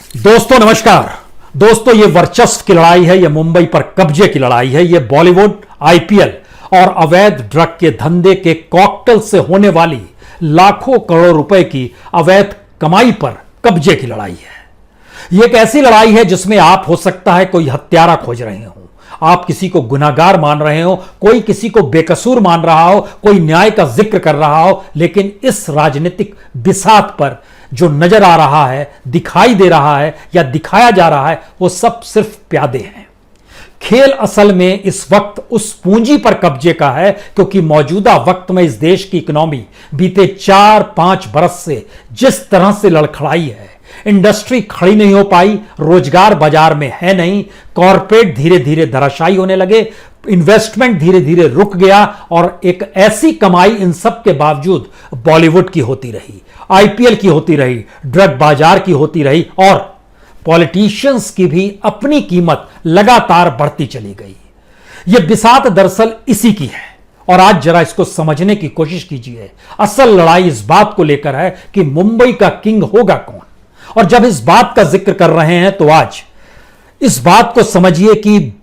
दोस्तों नमस्कार। दोस्तों ये वर्चस्व की लड़ाई है, ये मुंबई पर कब्जे की लड़ाई है, ये बॉलीवुड, आईपीएल और अवैध ड्रग के धंधे के कॉकटेल से होने वाली लाखों करोड़ रुपए की अवैध कमाई पर कब्जे की लड़ाई है। ये एक ऐसी लड़ाई है जिसमें आप हो सकता है कोई हत्यारा खोज रहे हो, आप किसी को गुनाहगार मान रहे हो, कोई किसी को बेकसूर मान रहा हो, कोई न्याय का जिक्र कर रहा हो, लेकिन इस राजनीतिक बिसात पर जो नजर आ रहा है, दिखाई दे रहा है या दिखाया जा रहा है, वो सब सिर्फ प्यादे हैं। खेल असल में इस वक्त उस पूंजी पर कब्जे का है क्योंकि मौजूदा वक्त में इस देश की इकोनॉमी बीते 4-5 बरस से जिस तरह से लड़खड़ाई है, इंडस्ट्री खड़ी नहीं हो पाई, रोजगार बाजार में है नहीं, कॉरपोरेट धीरे धीरे धराशायी होने लगे, इन्वेस्टमेंट धीरे धीरे रुक गया और एक ऐसी कमाई इन सब के बावजूद बॉलीवुड की होती रही, आईपीएल की होती रही, ड्रग बाजार की होती रही और पॉलिटिशियंस की भी अपनी कीमत लगातार बढ़ती चली गई। यह बिसात दरअसल इसी की है और आज जरा इसको समझने की कोशिश कीजिए। असल लड़ाई इस बात को लेकर है कि मुंबई का किंग होगा कौन। और जब इस बात का जिक्र कर रहे हैं तो आज इस बात को समझिए कि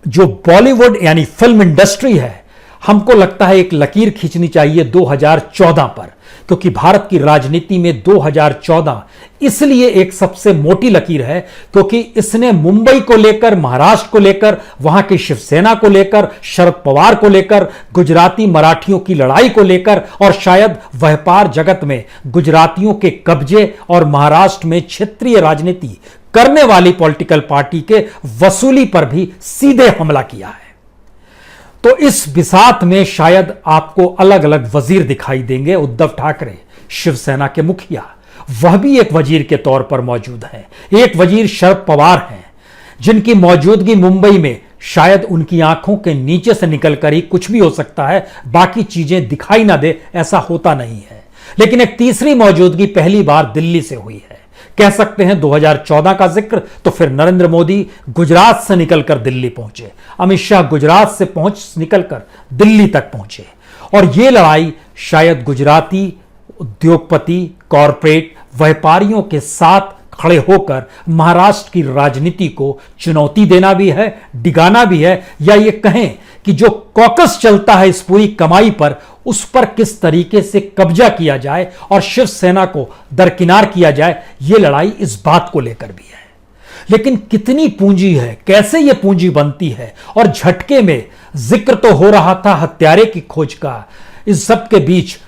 जो बॉलीवुड यानी फिल्म इंडस्ट्री है, हमको लगता है एक लकीर खींचनी चाहिए 2014 पर, क्योंकि भारत की राजनीति में 2014 इसलिए एक सबसे मोटी लकीर है क्योंकि इसने मुंबई को लेकर, महाराष्ट्र को लेकर, वहां की शिवसेना को लेकर, शरद पवार को लेकर, गुजराती मराठियों की लड़ाई को लेकर और शायद व्यापार जगत में गुजरातियों के कब्जे और महाराष्ट्र में क्षेत्रीय राजनीति करने वाली पॉलिटिकल पार्टी के वसूली पर भी सीधे हमला किया है। तो इस बिसात में शायद आपको अलग अलग वजीर दिखाई देंगे। उद्धव ठाकरे शिवसेना के मुखिया, वह भी एक वजीर के तौर पर मौजूद हैं। एक वजीर शरद पवार हैं जिनकी मौजूदगी मुंबई में शायद उनकी आंखों के नीचे से निकलकर ही कुछ भी हो सकता है, बाकी चीजें दिखाई ना दे, ऐसा होता नहीं है। लेकिन एक तीसरी मौजूदगी पहली बार दिल्ली से हुई है। कह सकते हैं 2014 का जिक्र तो फिर नरेंद्र मोदी गुजरात से निकलकर दिल्ली पहुंचे, अमित शाह गुजरात से निकलकर दिल्ली तक पहुंचे और यह लड़ाई शायद गुजराती उद्योगपति, कॉरपोरेट व्यापारियों के साथ खड़े होकर महाराष्ट्र की राजनीति को चुनौती देना भी है, डिगाना भी है, या ये कहें कि जो कॉकस चलता है इस पूरी कमाई पर, उस पर किस तरीके से कब्जा किया जाए और शिवसेना को दरकिनार किया जाए। यह लड़ाई इस बात को लेकर भी है। लेकिन कितनी पूंजी है, कैसे यह पूंजी बनती है, और झटके में जिक्र तो हो रहा था हत्यारे की खोज का, इस सब के बीच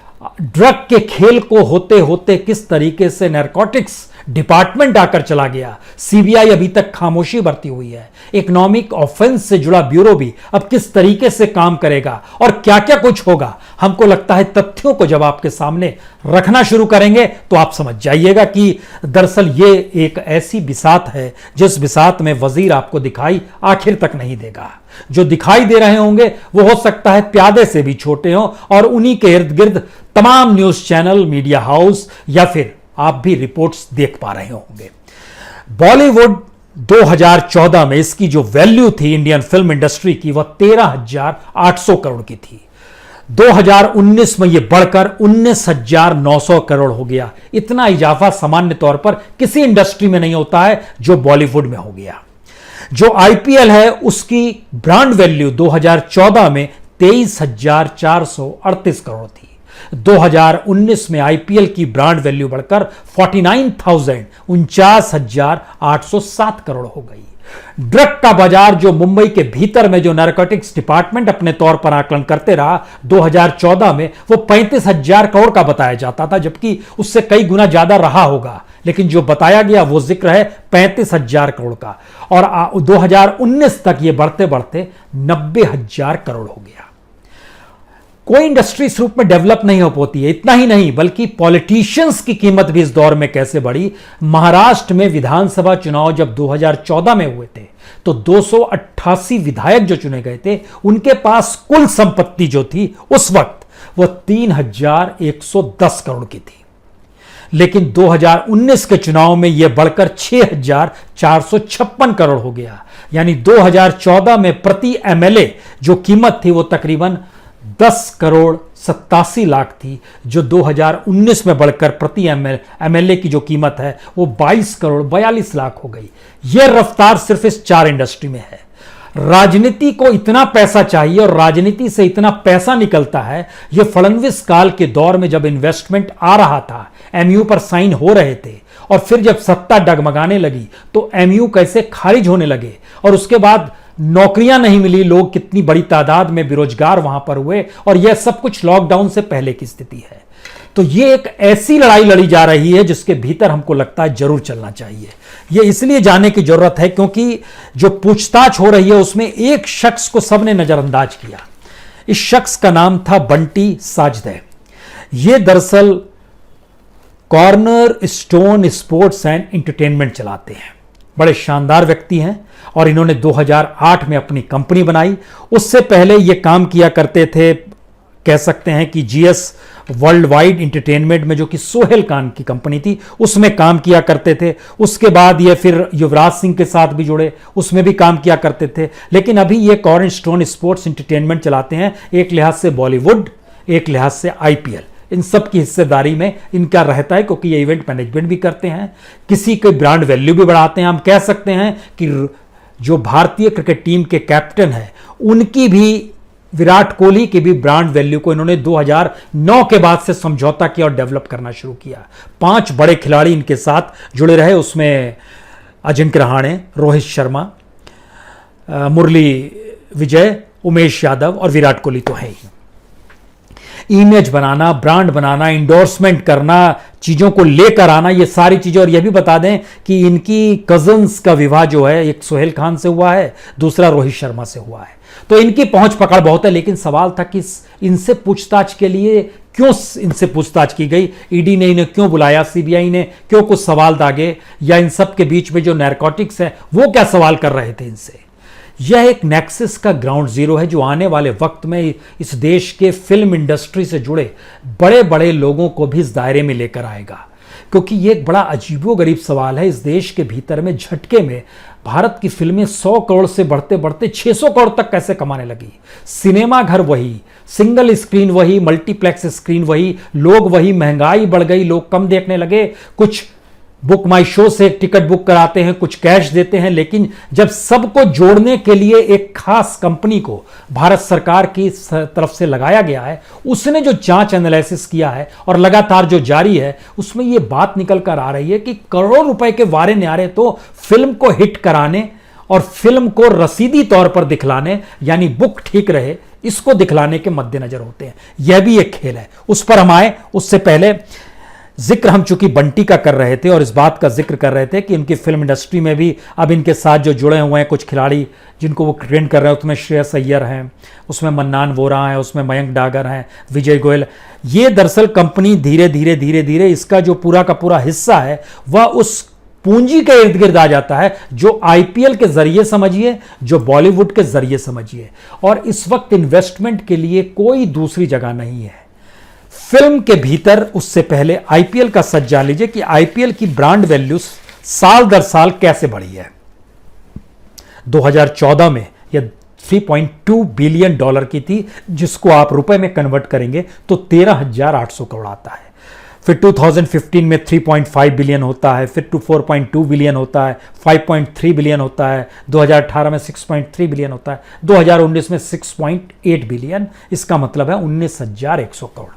ड्रग के खेल को होते होते किस तरीके से नारकोटिक्स डिपार्टमेंट आकर चला गया। सीबीआई अभी तक खामोशी बरती हुई है। इकोनॉमिक ऑफेंस से जुड़ा ब्यूरो भी अब किस तरीके से काम करेगा और क्या क्या कुछ होगा, हमको लगता है तथ्यों को जब आपके सामने रखना शुरू करेंगे तो आप समझ जाइएगा कि दरअसल ये एक ऐसी बिसात है जिस बिसात में वजीर आपको दिखाई आखिर तक नहीं देगा। जो दिखाई दे रहे होंगे वो हो सकता है प्यादे से भी छोटे हों और उन्हीं के इर्द गिर्द तमाम न्यूज चैनल, मीडिया हाउस या फिर आप भी रिपोर्ट्स देख पा रहे होंगे। बॉलीवुड 2014 में इसकी जो वैल्यू थी इंडियन फिल्म इंडस्ट्री की, वह 13,800 करोड़ की थी। 2019 में यह बढ़कर 19,900 करोड़ हो गया। इतना इजाफा सामान्य तौर पर किसी इंडस्ट्री में नहीं होता है जो बॉलीवुड में हो गया। जो आईपीएल है उसकी ब्रांड वैल्यू 2014 में 23,438 करोड़ थी। 2019 में आईपीएल की ब्रांड वैल्यू बढ़कर 49,807 करोड़ हो गई। ड्रग का बाजार जो मुंबई के भीतर में जो नारकोटिक्स डिपार्टमेंट अपने तौर पर आकलन करते रहा 2014 में, वो 35,000 करोड़ का बताया जाता था, जबकि उससे कई गुना ज्यादा रहा होगा। लेकिन जो बताया गया वो जिक्र है 35,000 करोड़ का और 2019 तक ये बढ़ते बढ़ते 90,000 करोड़ हो गया। कोई इंडस्ट्री इस रूप में डेवलप नहीं हो पाती है। इतना ही नहीं बल्कि पॉलिटिशियंस की कीमत भी इस दौर में कैसे बढ़ी। महाराष्ट्र में विधानसभा चुनाव जब 2014 में हुए थे तो 288 विधायक जो चुने गए थे, उनके पास कुल संपत्ति जो थी उस वक्त वह 3,110 करोड़ की थी। लेकिन 2019 के चुनाव में यह बढ़कर 6,456 करोड़ हो गया। यानी 2014 में प्रति एमएलए जो कीमत थी वो तकरीबन 10 करोड़ 87 लाख थी, जो 2019 में बढ़कर प्रति एमएलए की जो कीमत है वो 22 करोड़ 42 लाख हो गई। यह रफ्तार सिर्फ इस 4 इंडस्ट्री में है। राजनीति को इतना पैसा चाहिए और राजनीति से इतना पैसा निकलता है। यह फडणवीस काल के दौर में जब इन्वेस्टमेंट आ रहा था, एमयू पर साइन हो रहे थे, और फिर जब सत्ता डगमगाने लगी तो एमयू कैसे खारिज होने लगे, और उसके बाद नौकरियां नहीं मिली, लोग कितनी बड़ी तादाद में बेरोजगार वहां पर हुए, और यह सब कुछ लॉकडाउन से पहले की स्थिति है। तो यह एक ऐसी लड़ाई लड़ी जा रही है जिसके भीतर हमको लगता है जरूर चलना चाहिए। यह इसलिए जाने की जरूरत है क्योंकि जो पूछताछ हो रही है उसमें एक शख्स को सबने नजरअंदाज किया। इस शख्स का नाम था बंटी साजदे। यह दरअसल corner stone sports and entertainment चलाते हैं। बड़े शानदार व्यक्ति हैं और इन्होंने 2008 में अपनी कंपनी बनाई। उससे पहले ये काम किया करते थे, कह सकते हैं कि जीएस वर्ल्ड वाइड एंटरटेनमेंट में, जो कि सोहेल खान की कंपनी थी, उसमें काम किया करते थे। उसके बाद ये फिर युवराज सिंह के साथ भी जुड़े, उसमें भी काम किया करते थे। लेकिन अभी ये कॉर्नर स्टोन स्पोर्ट्स एंटरटेनमेंट चलाते हैं, एक लिहाज से बॉलीवुड, एक लिहाज से आईपीएल। इन सब की हिस्सेदारी में इनका रहता है, क्योंकि ये इवेंट मैनेजमेंट भी करते हैं, किसी के ब्रांड वैल्यू भी बढ़ाते हैं। हम कह सकते हैं कि जो भारतीय क्रिकेट टीम के कैप्टन हैं, उनकी भी, विराट कोहली की भी ब्रांड वैल्यू को इन्होंने 2009 के बाद से समझौता किया और डेवलप करना शुरू किया। 5 बड़े खिलाड़ी इनके साथ जुड़े रहे, उसमें अजिंक्य रहाणे, रोहित शर्मा, मुरली विजय, उमेश यादव और विराट कोहली तो है ही। इमेज बनाना, ब्रांड बनाना, इंडोर्समेंट करना, चीज़ों को लेकर आना, ये सारी चीज़ें। और ये भी बता दें कि इनकी कजन्स का विवाह जो है, एक सोहेल खान से हुआ है, दूसरा रोहित शर्मा से हुआ है। तो इनकी पहुंच पकड़ बहुत है। लेकिन सवाल था कि इनसे पूछताछ के लिए क्यों इनसे पूछताछ की गई, ईडी ने इन्हें क्यों बुलाया, सीबीआई ने क्यों कुछ सवाल दागे, या इन सब के बीच में जो नैरकोटिक्स है वो क्या सवाल कर रहे थे इनसे। यह एक नेक्सस का ग्राउंड जीरो है जो आने वाले वक्त में इस देश के फिल्म इंडस्ट्री से जुड़े बड़े बड़े लोगों को भी इस दायरे में लेकर आएगा। क्योंकि यह एक बड़ा अजीबोगरीब सवाल है। इस देश के भीतर में झटके में भारत की फिल्में 100 करोड़ से बढ़ते बढ़ते 600 करोड़ तक कैसे कमाने लगी। सिनेमा घर वही, सिंगल स्क्रीन वही, मल्टीप्लेक्स स्क्रीन वही, लोग वही, महंगाई बढ़ गई, लोग कम देखने लगे। कुछ बुक माई शो से टिकट बुक कराते हैं, कुछ कैश देते हैं। लेकिन जब सबको जोड़ने के लिए एक खास कंपनी को भारत सरकार की तरफ से लगाया गया है, उसने जो जांच एनालिसिस किया है और लगातार जो जारी है, उसमें यह बात निकल कर आ रही है कि करोड़ों रुपए के वारे न्यारे तो फिल्म को हिट कराने और फिल्म को रसीदी तौर पर दिखलाने, यानी बुक ठीक रहे, इसको दिखलाने के मद्देनजर होते हैं। यह भी एक खेल है, उस पर हम आए। उससे पहले जिक्र हम चूंकि बंटी का कर रहे थे और इस बात का जिक्र कर रहे थे कि इनकी फिल्म इंडस्ट्री में भी अब इनके साथ जो जुड़े हुए हैं कुछ खिलाड़ी जिनको वो ट्रेन कर रहे हैं, उसमें श्रेयस अय्यर हैं, उसमें मन्नान वोरा हैं, उसमें मयंक डागर हैं, विजय गोयल। ये दरअसल कंपनी धीरे धीरे धीरे धीरे इसका जो पूरा का पूरा हिस्सा है वह उस पूंजी के इर्द गिर्द आ जाता है जो आईपीएल के जरिए समझिए, जो बॉलीवुड के जरिए समझिए। और इस वक्त इन्वेस्टमेंट के लिए कोई दूसरी जगह नहीं है फिल्म के भीतर। उससे पहले आईपीएल का सच जान लीजिए कि आईपीएल की ब्रांड वैल्यू साल दर साल कैसे बढ़ी है। 2014 में यह 3.2 बिलियन डॉलर की थी, जिसको आप रुपए में कन्वर्ट करेंगे तो 13,800 करोड़ आता है। फिर 2015 में 3.5 बिलियन होता है, फिर 4.2 बिलियन होता है, 5.3 बिलियन होता है, 2018 में 6.3 बिलियन होता है, 2019 में 6.8 बिलियन। इसका मतलब है 19,100 करोड़।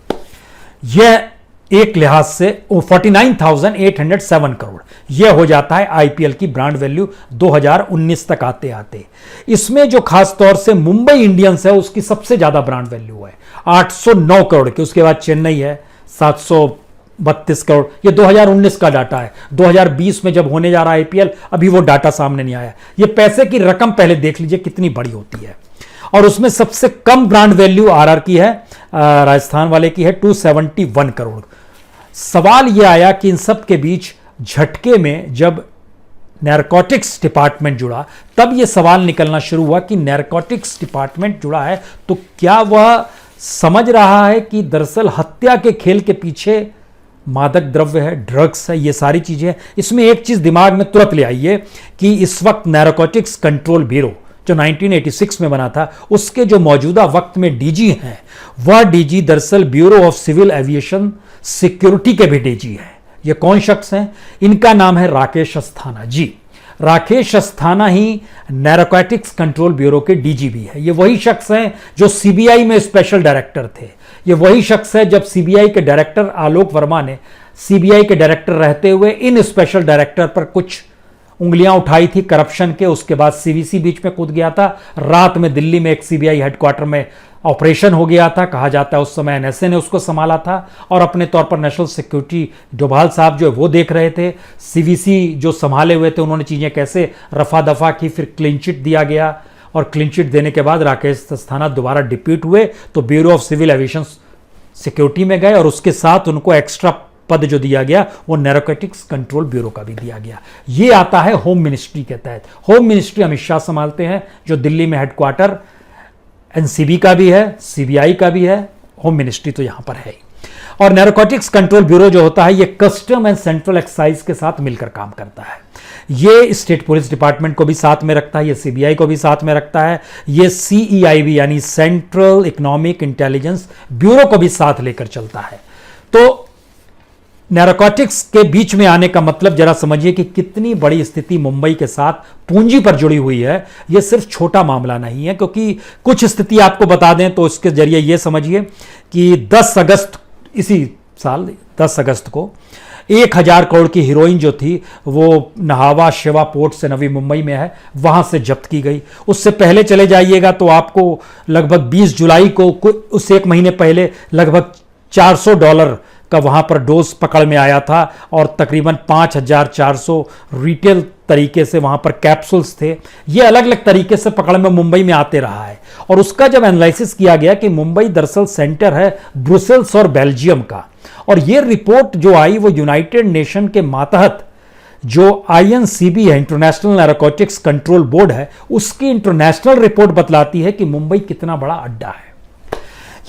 यह एक लिहाज से 49,807 करोड़ यह हो जाता है आईपीएल की ब्रांड वैल्यू 2019 तक आते आते। इसमें जो खास तौर से मुंबई इंडियंस है उसकी सबसे ज्यादा ब्रांड वैल्यू है 809 करोड़ की। उसके बाद चेन्नई है 732 करोड़। यह 2019 का डाटा है। 2020 में जब होने जा रहा है आईपीएल, अभी वो डाटा सामने नहीं आया। यह पैसे की रकम पहले देख लीजिए कितनी बड़ी होती है। और उसमें सबसे कम ब्रांड वैल्यू आरआर की है, राजस्थान वाले की है 271 करोड़। सवाल यह आया कि इन सब के बीच झटके में जब नैरकोटिक्स डिपार्टमेंट जुड़ा, तब यह सवाल निकलना शुरू हुआ कि नैरकोटिक्स डिपार्टमेंट जुड़ा है तो क्या वह समझ रहा है कि दरअसल हत्या के खेल के पीछे मादक द्रव्य है, ड्रग्स है, ये सारी चीजें। इसमें एक चीज दिमाग में तुरंत ले आइए कि इस वक्त नैरकोटिक्स कंट्रोल ब्यूरो जो 1986 में बना था, उसके जो मौजूदा वक्त में डीजी हैं, वह डीजी दरअसल bureau of civil aviation security के भी डीजी हैं। ये कौन शख्स हैं? इनका नाम है राकेश अस्थाना जी। राकेश अस्थाना ही नैरोकॉटिक्स कंट्रोल ब्यूरो के डीजी भी है। ये वही शख्स हैं जो सीबीआई में स्पेशल डायरेक्टर थे। ये वही शख्स है जब सीबीआई के डायरेक्टर आलोक वर्मा ने सीबीआई के डायरेक्टर रहते हुए इन स्पेशल डायरेक्टर पर कुछ उंगलियां उठाई थी करप्शन के, उसके बाद सीवीसी बीच में कूद गया था। रात में दिल्ली में एक सीबीआई हेडक्वार्टर में ऑपरेशन हो गया था, कहा जाता है उस समय एनएसए ने उसको संभाला था और अपने तौर पर नेशनल सिक्योरिटी डोभाल साहब जो है वो देख रहे थे। सीवीसी जो संभाले हुए थे उन्होंने चीजें कैसे रफा दफा की, फिर क्लीन चिट दिया गया और क्लीन चिट देने के बाद राकेश अस्थाना दोबारा डिप्यूट हुए तो bureau of civil aviation security में गए और उसके साथ उनको एक्स्ट्रा पद जो दिया गया वो नैरोकॉटिक्स कंट्रोल ब्यूरो का भी दिया गया। ये आता है होम मिनिस्ट्री के तहत। होम मिनिस्ट्री अमित शाह संभालते हैं, जो दिल्ली में हेडक्वार्टर एनसीबी का भी है, सीबीआई का भी है, होम मिनिस्ट्री तो यहां पर है। और नैरोकॉटिक्स कंट्रोल ब्यूरो जो होता है ये कस्टम एंड सेंट्रल एक्साइज के साथ मिलकर काम करता है। ये स्टेट पुलिस डिपार्टमेंट को भी साथ में रखता है, ये सीबीआई को भी साथ में रखता है, ये सीईआईबी यानी सेंट्रल इकोनॉमिक इंटेलिजेंस ब्यूरो को भी साथ लेकर चलता है। तो नैरोकॉटिक्स के बीच में आने का मतलब जरा समझिए कि कितनी बड़ी स्थिति मुंबई के साथ पूंजी पर जुड़ी हुई है। यह सिर्फ छोटा मामला नहीं है, क्योंकि कुछ स्थिति आपको बता दें तो इसके जरिए यह समझिए कि 10 अगस्त इसी साल 10 अगस्त को 1000 करोड़ की हीरोइन जो थी वो नहावा शिवा पोर्ट से नवी मुंबई में है, वहां से जब्त की गई। उससे पहले चले जाइएगा तो आपको लगभग 20 जुलाई को उससे एक महीने पहले लगभग $400 का वहां पर डोज पकड़ में आया था और तकरीबन 5400 रिटेल तरीके से वहां पर कैप्सूल्स थे। ये अलग अलग तरीके से पकड़ में मुंबई में आते रहा है और उसका जब एनालिसिस किया गया कि मुंबई दरअसल सेंटर है ब्रुसेल्स और बेल्जियम का, और ये रिपोर्ट जो आई वो यूनाइटेड नेशन के मातहत जो आईएनसीबी है, इंटरनेशनल नैरोकॉटिक्स कंट्रोल बोर्ड है, उसकी इंटरनेशनल रिपोर्ट बतलाती है कि मुंबई कितना बड़ा अड्डा है।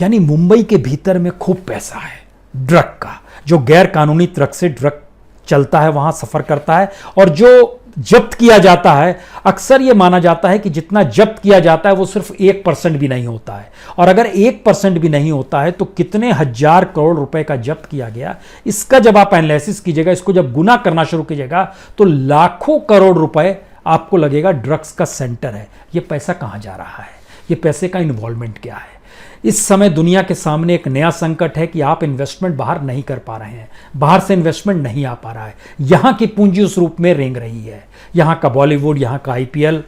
यानी मुंबई के भीतर में खूब पैसा है ड्रग का, जो गैर कानूनी ट्रक से ड्रग चलता है वहां सफर करता है, और जो जब्त किया जाता है अक्सर यह माना जाता है कि जितना जब्त किया जाता है वो सिर्फ 1% भी नहीं होता है, और अगर 1% भी नहीं होता है तो कितने हजार करोड़ रुपए का जब्त किया गया। इसका जब आप एनालिसिस कीजिएगा, इसको जब गुना करना शुरू कीजिएगा तो लाखों करोड़ रुपए आपको लगेगा ड्रग्स का सेंटर है। ये पैसा कहां जा रहा है, ये पैसे का इन्वॉल्वमेंट क्या है। इस समय दुनिया के सामने एक नया संकट है कि आप इन्वेस्टमेंट बाहर नहीं कर पा रहे हैं, बाहर से इन्वेस्टमेंट नहीं आ पा रहा है। यहां की पूंजी उस रूप में रेंग रही है। यहां का बॉलीवुड, यहां का आईपीएल,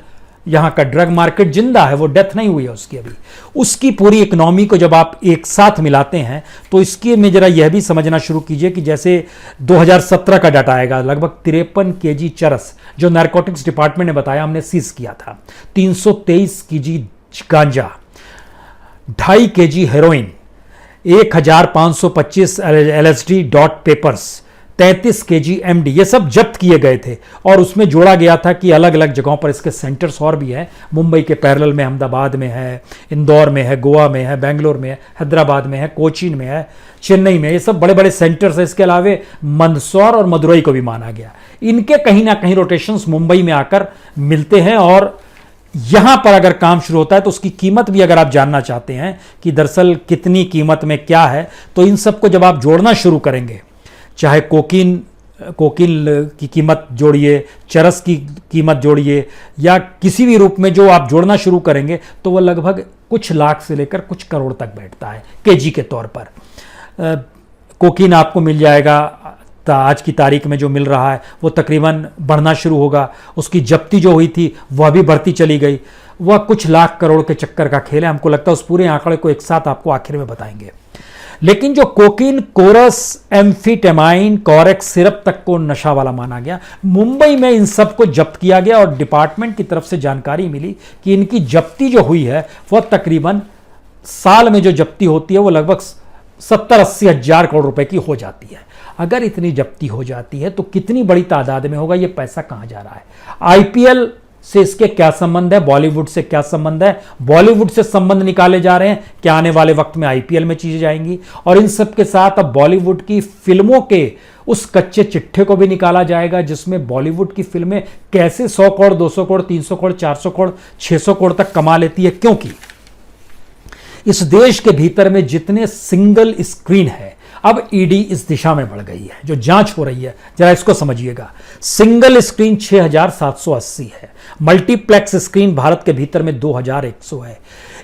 यहां का ड्रग मार्केट जिंदा है, वो डेथ नहीं हुई है उसकी अभी। उसकी पूरी इकोनॉमी को जब आप एक साथ मिलाते हैं तो इसके में जरा यह भी समझना शुरू कीजिए कि जैसे 2017 का डाटा आएगा, लगभग 53 केजी चरस जो नारकोटिक्स डिपार्टमेंट ने बताया हमने सीज किया था, 323 केजी गांजा, 2.5 KG heroin, 1525 LSD dot papers, 33 KG MD, ये सब जब्त किए गए थे। और उसमें जोड़ा गया था कि अलग अलग जगहों पर इसके सेंटर्स और भी हैं। मुंबई के पैरेलल में अहमदाबाद में है, इंदौर में है, गोवा में है, बेंगलोर में है, हैदराबाद में है, कोचीन में है, चेन्नई में, ये सब बड़े बड़े सेंटर्स हैं। इसके अलावे मंदसौर और मदुरई को भी माना गया। इनके कहीं ना कहीं रोटेशंस मुंबई में आकर मिलते हैं, और यहां पर अगर काम शुरू होता है तो उसकी कीमत भी अगर आप जानना चाहते हैं कि दरअसल कितनी कीमत में क्या है, तो इन सबको जब आप जोड़ना शुरू करेंगे, चाहे कोकीन की कीमत जोड़िए, चरस की कीमत जोड़िए, या किसी भी रूप में जो आप जोड़ना शुरू करेंगे तो वह लगभग कुछ लाख से लेकर कुछ करोड़ तक बैठता है केजी के तौर पर। कोकीन आपको मिल जाएगा, आज की तारीख में जो मिल रहा है वो तकरीबन बढ़ना शुरू होगा। उसकी जब्ती जो हुई थी वह भी बढ़ती चली गई। वह कुछ लाख करोड़ के चक्कर का खेल है। हमको लगता है उस पूरे आंकड़े को एक साथ आपको आखिर में बताएंगे। लेकिन जो कोकीन, कोरस, एम्फीटेमाइन, कॉरेक्स सिरप तक को नशा वाला माना गया, मुंबई में इन सब को जब्त किया गया और डिपार्टमेंट की तरफ से जानकारी मिली कि इनकी जब्ती जो हुई है वह तकरीबन साल में जो जब्ती होती है वो लगभग 70-80 हजार करोड़ रुपए की हो जाती है। अगर इतनी जब्ती हो जाती है तो कितनी बड़ी तादाद में होगा, ये पैसा कहां जा रहा है। आईपीएल से इसके क्या संबंध है, बॉलीवुड से क्या संबंध है, बॉलीवुड से संबंध निकाले जा रहे हैं, क्या आने वाले वक्त में आईपीएल में चीजें जाएंगी। और इन सब के साथ अब बॉलीवुड की फिल्मों के उस कच्चे चिट्ठे को भी निकाला जाएगा जिसमें बॉलीवुड की फिल्में कैसे 100 करोड़, 200 करोड़, 300 करोड़, 400 करोड़, 600 करोड़ तक कमा लेती है। क्योंकि इस देश के भीतर में जितने सिंगल स्क्रीन है, अब ईडी इस दिशा में बढ़ गई है, जो जांच हो रही है, जरा इसको समझिएगा। सिंगल स्क्रीन 6780 है, मल्टीप्लेक्स स्क्रीन भारत के भीतर में 2100 है।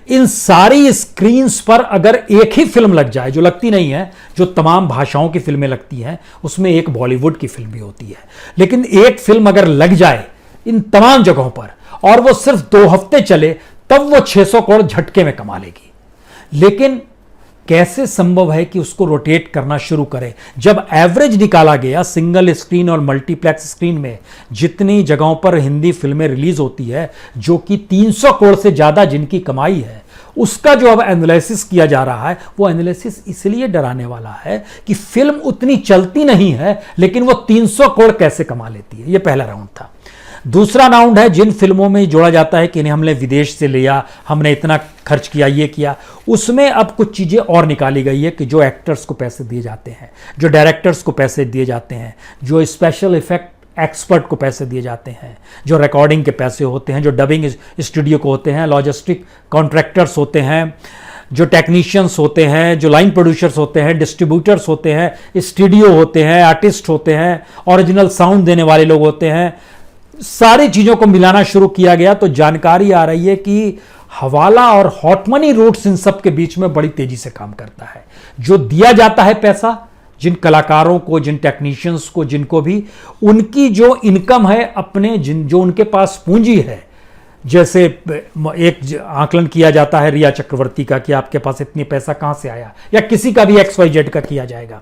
इन सारी स्क्रीन्स पर अगर एक ही फिल्म लग जाए, जो लगती नहीं है, जो तमाम भाषाओं की फिल्में लगती हैं, उसमें एक बॉलीवुड की फिल्म भी होती है, लेकिन एक फिल्म अगर लग जाए इन तमाम जगहों पर और वो सिर्फ 2 हफ्ते चले, तब वो 600 करोड़ झटके में कमा लेगी। लेकिन कैसे संभव है कि उसको रोटेट करना शुरू करें, जब एवरेज निकाला गया सिंगल स्क्रीन और मल्टीप्लेक्स स्क्रीन में जितनी जगहों पर हिंदी फिल्में रिलीज होती है, जो कि 300 करोड़ से ज्यादा जिनकी कमाई है, उसका जो अब एनालिसिस किया जा रहा है, वो एनालिसिस इसलिए डराने वाला है कि फिल्म उतनी चलती नहीं है, लेकिन वो 300 करोड़ कैसे कमा लेती है। ये पहला राउंड था। दूसरा राउंड है जिन फिल्मों में जोड़ा जाता है कि हमने विदेश से लिया, हमने इतना खर्च किया, ये किया, उसमें अब कुछ चीज़ें और निकाली गई है कि जो एक्टर्स को पैसे दिए जाते हैं, जो डायरेक्टर्स को पैसे दिए जाते हैं, जो स्पेशल इफेक्ट एक्सपर्ट को पैसे दिए जाते हैं, जो रिकॉर्डिंग के पैसे होते हैं, जो डबिंग स्टूडियो को होते हैं, लॉजिस्टिक कॉन्ट्रैक्टर्स होते हैं, जो टेक्नीशियंस होते हैं, जो लाइन प्रोड्यूसर्स होते हैं, डिस्ट्रीब्यूटर्स होते हैं, स्टूडियो होते हैं, आर्टिस्ट होते हैं, ओरिजिनल साउंड देने वाले लोग होते हैं, सारी चीजों को मिलाना शुरू किया गया तो जानकारी आ रही है कि हवाला और हॉट मनी रूट्स इन सब के बीच में बड़ी तेजी से काम करता है। जो दिया जाता है पैसा जिन कलाकारों को, जिन टेक्नीशियंस को, जिनको भी, उनकी जो इनकम है, अपने जो उनके पास पूंजी है, जैसे एक आकलन किया जाता है रिया चक्रवर्ती का कि आपके पास इतनी पैसा कहां से आया, या किसी का भी XYZ का किया जाएगा,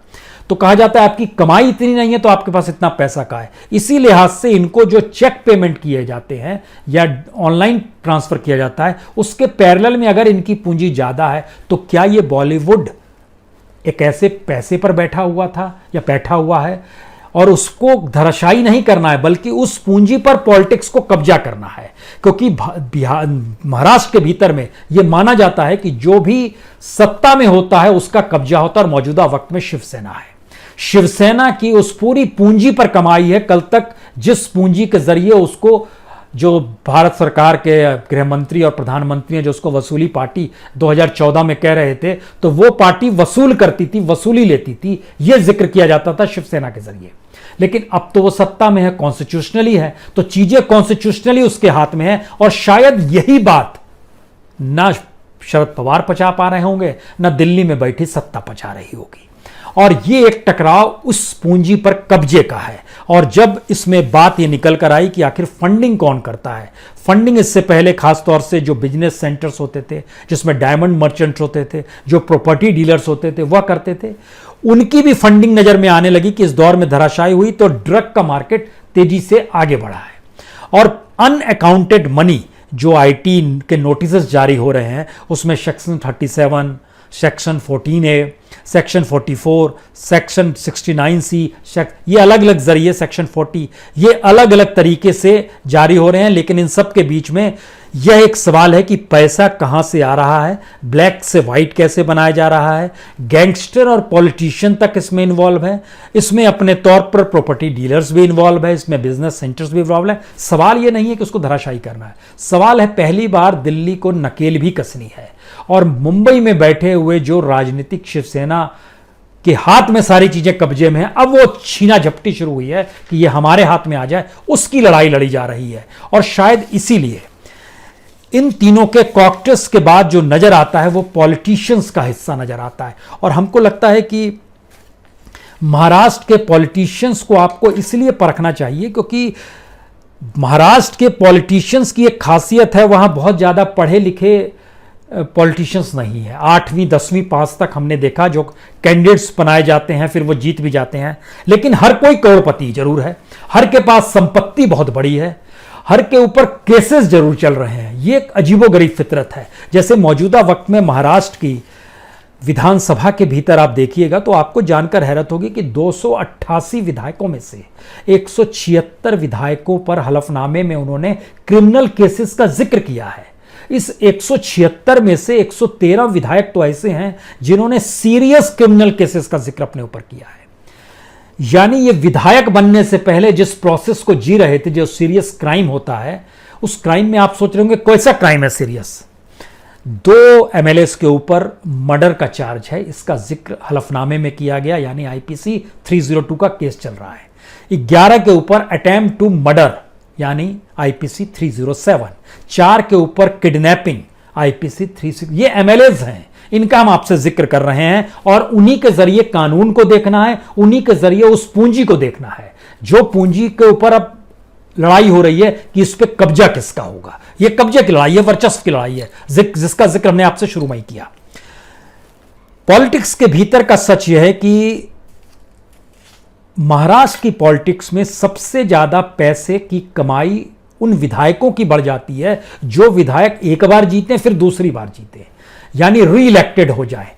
तो कहा जाता है आपकी कमाई इतनी नहीं है तो आपके पास इतना पैसा कहां है। इसी लिहाज से इनको जो चेक पेमेंट किए जाते हैं या ऑनलाइन ट्रांसफर किया जाता है, उसके पैरेलल में अगर इनकी पूंजी ज्यादा है, तो क्या ये बॉलीवुड एक ऐसे पैसे पर बैठा हुआ था या बैठा हुआ है, और उसको धराशायी नहीं करना है, बल्कि उस पूंजी पर पॉलिटिक्स को कब्जा करना है। क्योंकि बिहार, महाराष्ट्र के भीतर में यह माना जाता है कि जो भी सत्ता में होता है उसका कब्जा होता है, और मौजूदा वक्त में शिवसेना है। शिवसेना की उस पूरी पूंजी पर कमाई है। कल तक जिस पूंजी के जरिए उसको, जो भारत सरकार के गृह मंत्री और प्रधानमंत्री हैं, जो उसको वसूली पार्टी 2014 में कह रहे थे, तो वो पार्टी वसूल करती थी, वसूली लेती थी, यह जिक्र किया जाता था शिवसेना के जरिए। लेकिन अब तो वो सत्ता में है, कॉन्स्टिट्यूशनली है, तो चीजें कॉन्स्टिट्यूशनली उसके हाथ में है, और शायद यही बात ना शरद पवार पचा पा रहे होंगे, ना दिल्ली में बैठी सत्ता पचा रही होगी। और ये एक टकराव उस पूंजी पर कब्जे का है। और जब इसमें बात ये निकल कर आई कि आखिर फंडिंग कौन करता है, फंडिंग इससे पहले खासतौर से जो बिजनेस सेंटर्स होते थे, जिसमें डायमंड मर्चेंट होते थे, जो प्रॉपर्टी डीलर्स होते थे, वह करते थे, उनकी भी फंडिंग नजर में आने लगी कि इस दौर में धराशायी हुई तो ड्रग का मार्केट तेजी से आगे बढ़ा है। और अनअकाउंटेड मनी जो IT के नोटिस जारी हो रहे हैं, उसमें section 37, section 14A, section 44, section 69C, ये अलग अलग जरिए, सेक्शन 40, ये अलग अलग तरीके से जारी हो रहे हैं। लेकिन इन सब के बीच में यह एक सवाल है कि पैसा कहां से आ रहा है, ब्लैक से व्हाइट कैसे बनाया जा रहा है, गैंगस्टर और पॉलिटिशियन तक इसमें इन्वॉल्व है, इसमें अपने तौर पर प्रॉपर्टी डीलर्स भी इन्वॉल्व है, इसमें बिजनेस सेंटर्स भी इन्वॉल्व है। सवाल यह नहीं है कि उसको धराशायी करना है, सवाल है पहली बार दिल्ली को नकेल भी कसनी है। और मुंबई में बैठे हुए जो राजनीतिक शिवसेना के हाथ में सारी चीजें कब्जे में है, अब वो छीना झपटी शुरू हुई है कि ये हमारे हाथ में आ जाए, उसकी लड़ाई लड़ी जा रही है। और शायद इसीलिए इन तीनों के कॉकटेल्स के बाद जो नजर आता है वो पॉलिटिशियंस का हिस्सा नजर आता है। और हमको लगता है कि महाराष्ट्र के पॉलिटिशियंस को आपको इसलिए परखना चाहिए क्योंकि महाराष्ट्र के पॉलिटिशियंस की एक खासियत है, वहां बहुत ज्यादा पढ़े लिखे पॉलिटिशियंस नहीं है। 8वीं 10वीं पास तक हमने देखा जो कैंडिडेट्स बनाए जाते हैं, फिर वो जीत भी जाते हैं, लेकिन हर कोई करोड़पति जरूर है, हर के पास संपत्ति बहुत बड़ी है, हर के ऊपर केसेस जरूर चल रहे हैं। ये एक अजीबोगरीब फितरत है। जैसे मौजूदा वक्त में महाराष्ट्र की विधानसभा के भीतर आप देखिएगा तो आपको जानकर हैरत होगी कि 288 विधायकों में से 176 विधायकों पर हलफनामे में उन्होंने क्रिमिनल केसेस का जिक्र किया है। इस 176 में से 113 विधायक तो ऐसे हैं जिन्होंने सीरियस क्रिमिनल केसेस का जिक्र अपने ऊपर किया है। यानी ये विधायक बनने से पहले जिस प्रोसेस को जी रहे थे, जो सीरियस क्राइम होता है, उस क्राइम में आप सोच रहे होंगे कैसा क्राइम है सीरियस। 2 एमएलएस के ऊपर मर्डर का चार्ज है, इसका जिक्र हलफनामे में किया गया, यानी आईपीसी 302 का केस चल रहा है। 11 के ऊपर अटेम्प्ट टू मर्डर यानी आईपीसी 307, 4 के ऊपर किडनैपिंग आईपीसी 36। ये एमएलएस हैं, इनका हम आपसे जिक्र कर रहे हैं और उन्हीं के जरिए कानून को देखना है, उन्हीं के जरिए उस पूंजी को देखना है, जो पूंजी के ऊपर अब लड़ाई हो रही है कि इस पे कब्जा किसका होगा। यह कब्जे की लड़ाई है, वर्चस्व की लड़ाई है, जिसका जिक्र हमने आपसे शुरू में ही किया। पॉलिटिक्स के भीतर का सच यह है कि महाराष्ट्र की पॉलिटिक्स में सबसे ज्यादा पैसे की कमाई उन विधायकों की बढ़ जाती है जो विधायक एक बार जीते फिर दूसरी बार जीते, यानी री-इलेक्टेड हो जाए।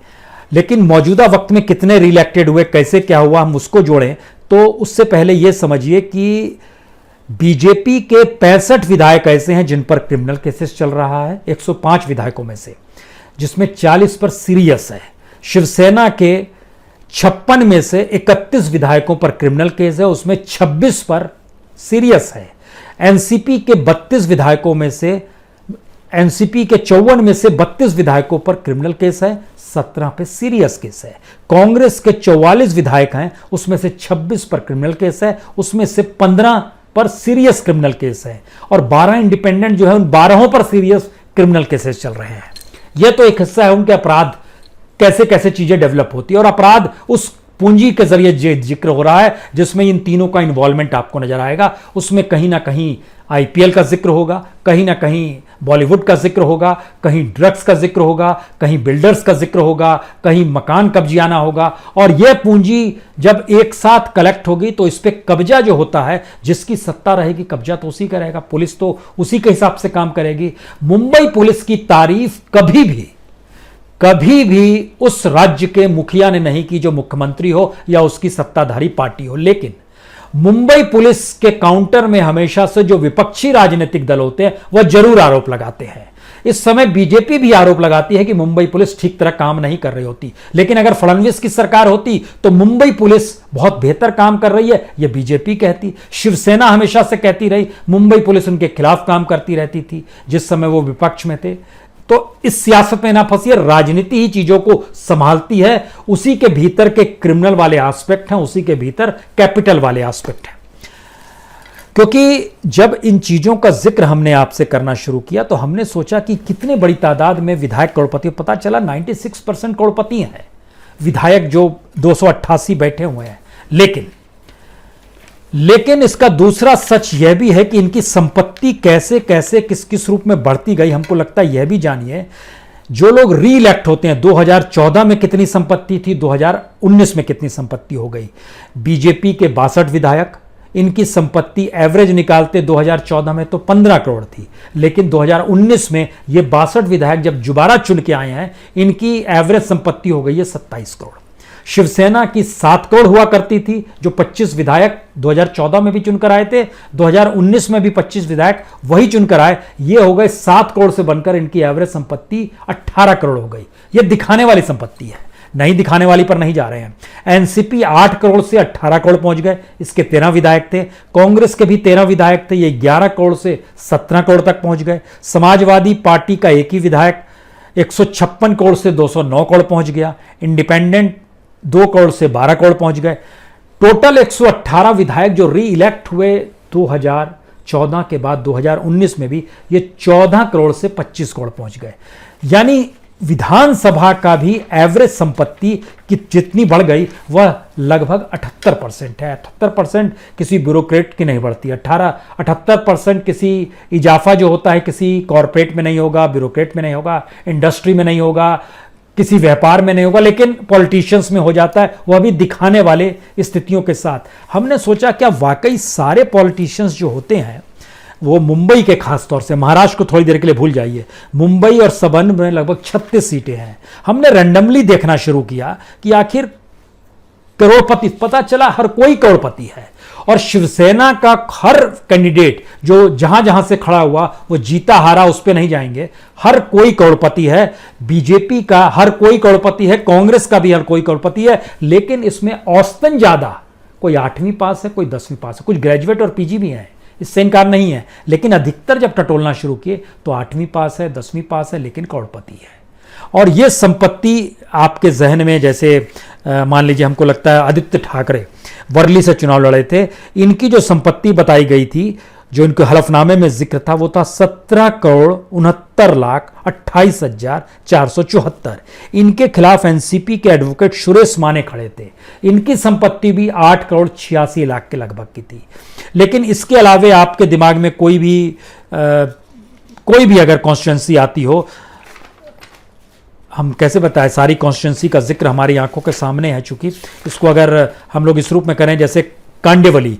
लेकिन मौजूदा वक्त में कितने री-इलेक्टेड हुए, कैसे क्या हुआ, हम उसको जोड़ें तो उससे पहले यह समझिए कि बीजेपी के 65 विधायक ऐसे हैं जिन पर क्रिमिनल केसेस चल रहा है, 105 विधायकों में से, जिसमें 40 पर सीरियस है। शिवसेना के 56 में से 31 विधायकों पर क्रिमिनल केस है, उसमें 26 पर सीरियस है। एनसीपी के 32 विधायकों में से, एनसीपी के 54 में से 32 विधायकों पर क्रिमिनल केस है, 17 पे सीरियस केस है। कांग्रेस के 44 विधायक हैं, उसमें से 26 पर क्रिमिनल केस है, उसमें से 15 पर सीरियस क्रिमिनल केस है, और 12 इंडिपेंडेंट जो है उन 12 पर सीरियस क्रिमिनल केसेस चल रहे हैं। यह तो एक हिस्सा है उनके अपराध, कैसे कैसे चीजें डेवलप होती है, और अपराध उस पूंजी के जरिए जिक्र हो रहा है जिसमें इन तीनों का इन्वॉल्वमेंट आपको नजर आएगा। उसमें कहीं ना कहीं आईपीएल का जिक्र होगा, कहीं ना कहीं बॉलीवुड का जिक्र होगा, कहीं ड्रग्स का जिक्र होगा, कहीं बिल्डर्स का जिक्र होगा, कहीं मकान कब्जियाना होगा। और यह पूंजी जब एक साथ कलेक्ट होगी तो इस पे कब्जा जो होता है, जिसकी सत्ता रहेगी कब्जा तो उसी का रहेगा, पुलिस तो उसी के हिसाब से काम करेगी। मुंबई पुलिस की तारीफ कभी भी उस राज्य के मुखिया ने नहीं की जो मुख्यमंत्री हो या उसकी सत्ताधारी पार्टी हो, लेकिन मुंबई पुलिस के काउंटर में हमेशा से जो विपक्षी राजनीतिक दल होते हैं वह जरूर आरोप लगाते हैं। इस समय बीजेपी भी आरोप लगाती है कि मुंबई पुलिस ठीक तरह काम नहीं कर रही होती, लेकिन अगर फडणवीस की सरकार होती तो मुंबई पुलिस बहुत बेहतर काम कर रही है, यह बीजेपी कहती। शिवसेना हमेशा से कहती रही मुंबई पुलिस उनके खिलाफ काम करती रहती थी जिस समय वो विपक्ष में थे। तो इस सियासत में ना फंसिए, राजनीति ही चीजों को संभालती है, उसी के भीतर के क्रिमिनल वाले एस्पेक्ट हैं, उसी के भीतर कैपिटल वाले एस्पेक्ट हैं। क्योंकि जब इन चीजों का जिक्र हमने आपसे करना शुरू किया तो हमने सोचा कि कितने बड़ी तादाद में विधायक करोड़पति, पता चला 96% करोड़पति हैं विधायक जो 288 बैठे हुए हैं। लेकिन इसका दूसरा सच यह भी है कि इनकी संपत्ति कैसे कैसे किस किस रूप में बढ़ती गई। हमको लगता है यह भी जानिए, जो लोग री इलेक्ट होते हैं 2014 में कितनी संपत्ति थी, 2019 में कितनी संपत्ति हो गई। बीजेपी के 62 विधायक, इनकी संपत्ति एवरेज निकालते 2014 में तो 15 करोड़ थी, लेकिन 2019 में ये 62 विधायक जब दोबारा चुन के आए हैं, इनकी एवरेज संपत्ति हो गई है 27 करोड़। शिवसेना की 7 करोड़ हुआ करती थी, जो 25 विधायक 2014 में भी चुनकर आए थे, 2019 में भी 25 विधायक वही चुनकर आए, ये हो गए 7 करोड़ से बनकर इनकी एवरेज संपत्ति 18 करोड़ हो गई। ये दिखाने वाली संपत्ति है, नहीं दिखाने वाली पर नहीं जा रहे हैं। एनसीपी 8 करोड़ से 18 करोड़ पहुंच गए, इसके 13 विधायक थे। कांग्रेस के भी 13 विधायक थे, ये 11 करोड़ से 17 करोड़ तक पहुंच गए। समाजवादी पार्टी का एक ही विधायक 156 करोड़ से 209 करोड़ पहुंच गया। इंडिपेंडेंट 2 करोड़ से 12 करोड़ पहुंच गए। टोटल 118 विधायक जो री इलेक्ट हुए 2014 के बाद 2019 में भी, ये 14 करोड़ से 25 करोड़ पहुंच गए। यानी विधानसभा का भी एवरेज संपत्ति की जितनी बढ़ गई वह लगभग 78% है। 78% किसी ब्यूरोक्रेट की नहीं बढ़ती, 78% किसी इजाफा जो होता है किसी कॉरपोरेट में नहीं होगा, ब्यूरोक्रेट में नहीं होगा, इंडस्ट्री में नहीं होगा, किसी व्यापार में नहीं होगा, लेकिन पॉलिटिशियंस में हो जाता है, वह भी दिखाने वाले स्थितियों के साथ। हमने सोचा क्या वाकई सारे पॉलिटिशियंस जो होते हैं वो मुंबई के, खास तौर से महाराष्ट्र को थोड़ी देर के लिए भूल जाइए, मुंबई और सबन में लगभग 36 सीटें हैं। हमने रैंडमली देखना शुरू किया कि आखिर करोड़पति, पता चला हर कोई करोड़पति है, और शिवसेना का हर कैंडिडेट जो जहां जहां से खड़ा हुआ वो जीता हारा उस पर नहीं जाएंगे, हर कोई करोड़पति है। बीजेपी का हर कोई करोड़पति है, कांग्रेस का भी हर कोई करोड़पति है, लेकिन इसमें औसतन ज्यादा कोई 8वीं पास है, कोई 10वीं पास है, कुछ ग्रेजुएट और पीजी भी हैं, इससे इनकार नहीं है, लेकिन अधिकतर जब टटोलना शुरू किए तो 8वीं पास है, 10वीं पास है, लेकिन करोड़पति है। और ये संपत्ति आपके जहन में, जैसे मान लीजिए हमको लगता है आदित्य ठाकरे वर्ली से चुनाव लड़े थे, इनकी जो संपत्ति बताई गई थी, जो इनके हलफनामे में जिक्र था, वो था 17,69,28,474। इनके खिलाफ एनसीपी के एडवोकेट सुरेश माने खड़े थे। इनकी संपत्ति भी 8,86,00,000 के लगभग की थी। लेकिन इसके अलावे आपके दिमाग में कोई भी अगर कॉन्स्टिट्यूंसी आती हो, हम कैसे बताएं, सारी कॉन्स्टिट्यूंसी का जिक्र हमारी आंखों के सामने है। चूंकि इसको अगर हम लोग इस रूप में करें, जैसे कांदेवली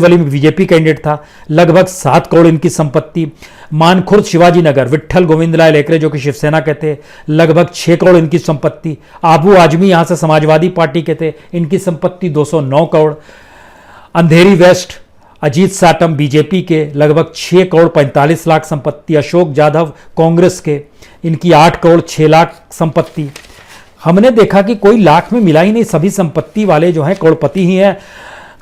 में बीजेपी कैंडिडेट था, लगभग 7 करोड़ इनकी संपत्ति। मानखुर्द शिवाजी नगर विट्ठल गोविंदलाल एकरे जो कि शिवसेना के थे, लगभग 6 करोड़ इनकी संपत्ति। आबू आजमी यहां से समाजवादी पार्टी के थे, इनकी संपत्ति 209 करोड़। अंधेरी वेस्ट अजीत साटम बीजेपी के, लगभग 6 करोड़ 45 लाख संपत्ति। अशोक जाधव कांग्रेस के, इनकी 8 करोड़ 6 लाख संपत्ति। हमने देखा कि कोई लाख में मिला ही नहीं, सभी संपत्ति वाले जो हैं करोड़पति ही हैं।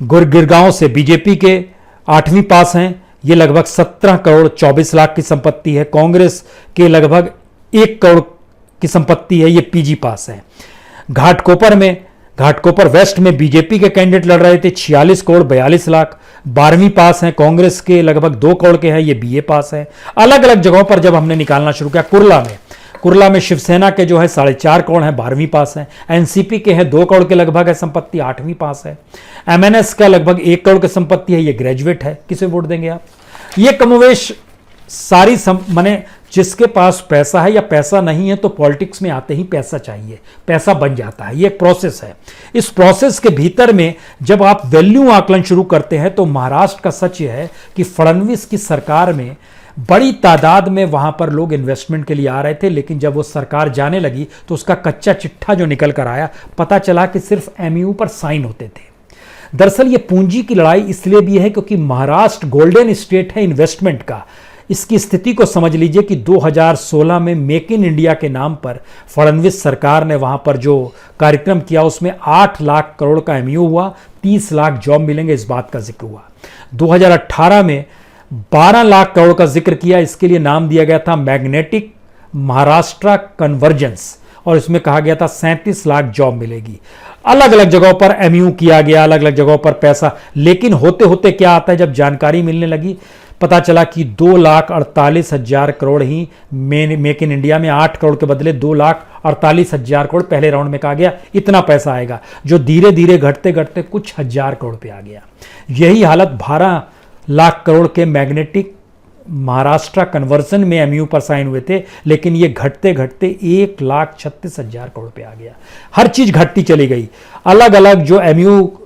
गिरगांव से बीजेपी के 8वीं पास हैं, ये लगभग 17 करोड़ 24 लाख की संपत्ति है। कांग्रेस के लगभग 1 करोड़ की संपत्ति है, ये पीजी पास है। घाटकोपर वेस्ट में बीजेपी के कैंडिडेट लड़ रहे थे, 46 करोड़ 42 लाख। 12वीं पास हैं कांग्रेस के, लगभग 2 करोड़ के हैं, ये बीए पास है। अलग अलग जगहों पर जब हमने निकालना शुरू किया, कुरला में शिवसेना के जो है 4.5 करोड़ है, 12वीं पास है। एनसीपी के हैं 2 करोड़ के लगभग है संपत्ति, 8वीं पास है। एमएनएस का लगभग 1 करोड़ की संपत्ति है, ये ग्रेजुएट है। किसे वोट देंगे आप? ये कमोवेश सारी माने जिसके पास पैसा है या पैसा नहीं है, तो पॉलिटिक्स में आते ही पैसा चाहिए, पैसा बन जाता है। ये एक प्रोसेस है। इस प्रोसेस के भीतर में जब आप वैल्यू आकलन शुरू करते हैं, तो महाराष्ट्र का सच यह है कि फडणवीस की सरकार में बड़ी तादाद में वहां पर लोग इन्वेस्टमेंट के लिए आ रहे थे, लेकिन जब वो सरकार जाने लगी तो उसका कच्चा चिट्ठा जो निकल कर आया, पता चला कि सिर्फ एमयू पर साइन होते थे। दरअसल ये पूंजी की लड़ाई इसलिए भी है क्योंकि महाराष्ट्र गोल्डन स्टेट है इन्वेस्टमेंट का। इसकी स्थिति को समझ लीजिए कि 2016 में मेक इन इंडिया के नाम पर फडणवीस सरकार ने वहां पर जो कार्यक्रम किया, उसमें 8 लाख करोड़ का एमयू हुआ, 30 लाख जॉब मिलेंगे, इस बात का जिक्र हुआ। 2018 में 12 लाख करोड़ का जिक्र किया, इसके लिए नाम दिया गया था मैग्नेटिक महाराष्ट्र कन्वर्जेंस, और इसमें कहा गया था 37 लाख जॉब मिलेगी। अलग अलग जगहों पर एमयू किया गया, अलग अलग जगहों पर पैसा, लेकिन होते होते क्या आता है, जब जानकारी मिलने लगी पता चला कि 2,48,000 करोड़ ही मेक इन इंडिया में 8 करोड़ के बदले 2,48,000 करोड़ पहले राउंड में कहा गया इतना पैसा आएगा, जो धीरे धीरे घटते घटते कुछ हजार करोड़ पे आ गया। यही हालत 12 लाख करोड़ के मैग्नेटिक महाराष्ट्र कन्वर्जन में एमयू पर साइन हुए थे, लेकिन ये घटते घटते 1,36,000 करोड़ पे आ गया। हर चीज घटती चली गई। अलग अलग जो एमयू,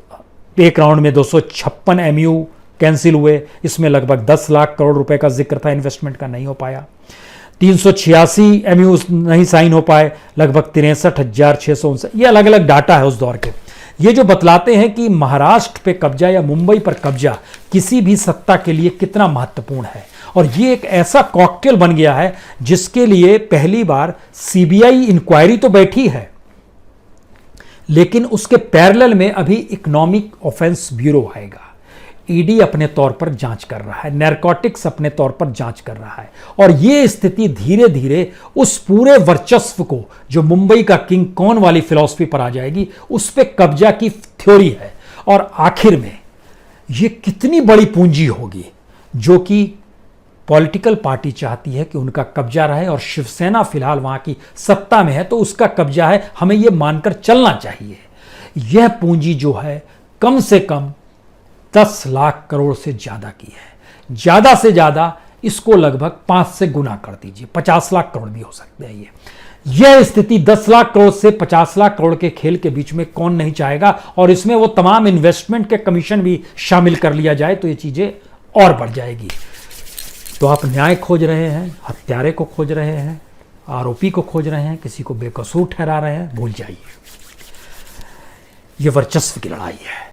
एक राउंड में 256 एमयू कैंसिल हुए, इसमें लगभग 10 लाख करोड़ रुपए का जिक्र था इन्वेस्टमेंट का, नहीं हो पाया। 386 एमयू नहीं साइन हो पाए, लगभग 63,659। ये अलग अलग डाटा है उस दौर के। ये जो बतलाते हैं कि महाराष्ट्र पे कब्जा या मुंबई पर कब्जा किसी भी सत्ता के लिए कितना महत्वपूर्ण है, और ये एक ऐसा कॉकटेल बन गया है जिसके लिए पहली बार सीबीआई इंक्वायरी तो बैठी है, लेकिन उसके पैरेलल में अभी इकोनॉमिक ऑफेंस ब्यूरो आएगा। ईडी अपने तौर पर जांच कर रहा है, नैरकोटिक्स अपने तौर पर जांच कर रहा है, और यह स्थिति धीरे धीरे उस पूरे वर्चस्व को जो मुंबई का किंग कौन वाली फिलॉसफी पर आ जाएगी, उस पे कब्जा की थ्योरी है। और आखिर में यह कितनी बड़ी पूंजी होगी जो कि पॉलिटिकल पार्टी चाहती है कि उनका कब्जा रहे, और शिवसेना फिलहाल वहां की सत्ता में है तो उसका कब्जा है, हमें यह मानकर चलना चाहिए। यह पूंजी जो है कम से कम 10 लाख करोड़ से ज्यादा की है। ज्यादा से ज्यादा इसको लगभग 5 से गुना कर दीजिए, 50 लाख करोड़ भी हो सकते हैं। यह स्थिति 10 लाख करोड़ से 50 लाख करोड़ के खेल के बीच में कौन नहीं चाहेगा, और इसमें वो तमाम इन्वेस्टमेंट के कमीशन भी शामिल कर लिया जाए तो ये चीजें और बढ़ जाएगी। तो आप न्याय खोज रहे हैं, हत्यारे को खोज रहे हैं, आरोपी को खोज रहे हैं, किसी को बेकसूर ठहरा रहे हैं, भूल जाइए। ये वर्चस्व की लड़ाई है।